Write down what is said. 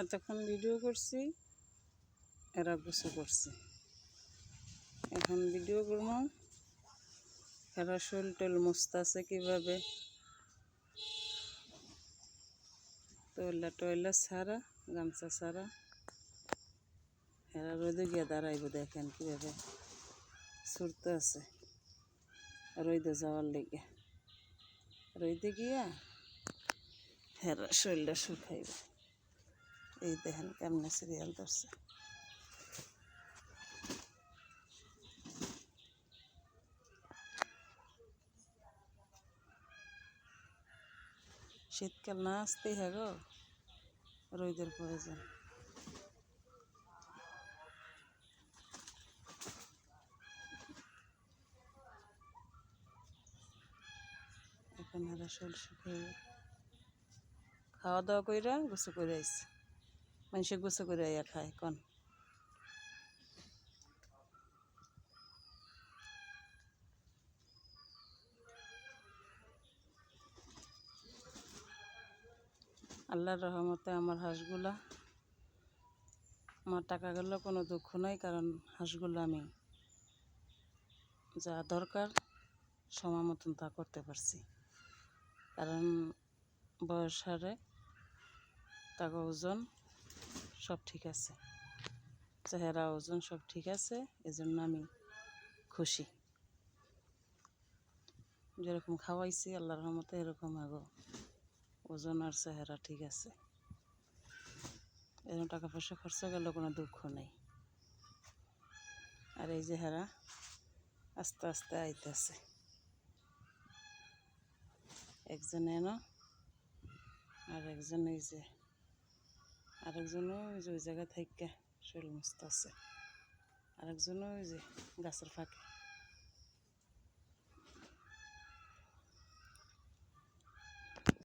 এতক্ষণ ভিডিও করছি, এরা গোসল করছে। এখন ভিডিও করবো এরা শোল টোল মুছতেছে কীভাবে, টয়লা ছাড়া, গামছা ছাড়া। এরা রোদে গিয়ে দাঁড়াইব, দেখেন কীভাবে ছুটতে আছে রোদে যাওয়ার লেগে। রোদে গিয়া এরা শরীরটা শুকাইব। এই দেখেন কেমনে সিরিয়াল ধরছে। শীতকাল না আসতেই হয় গো, রোদের প্রয়োজন। এখন এরা শরীর শুকাইব। খাওয়া দাওয়া কইরা গোসল করে আইছে। মানুষে গোসল করে আইয়া খায় কন। আল্লাহর রহমতে আমার হাঁসগুলা, আমার টাকা গেলেও কোনো দুঃখ নাই, কারণ হাঁসগুলো আমি যা দরকার সময় মতন তা করতে পারছি। কারণ বয়স হারে টাকা ওজন সব ঠিক আছে, চেহারা ওজন সব ঠিক আছে। এজন্য আমি খুশি। যেরকম খাওয়াইছি আল্লাহর রহমতে এরকম আগো ওজন আর চেহারা ঠিক আছে। এরকম টাকা পয়সা খরচ গেল কোনো দুঃখ নেই। আর এই যে হেরা আস্তে আস্তে আইতেছে, একজন এনো আর একজন এই যে আরেকজনও ওই যে ওই জায়গা থেকে শরীর মুছতেছে, আরেকজনও ওই যে গাছের ফাঁকে।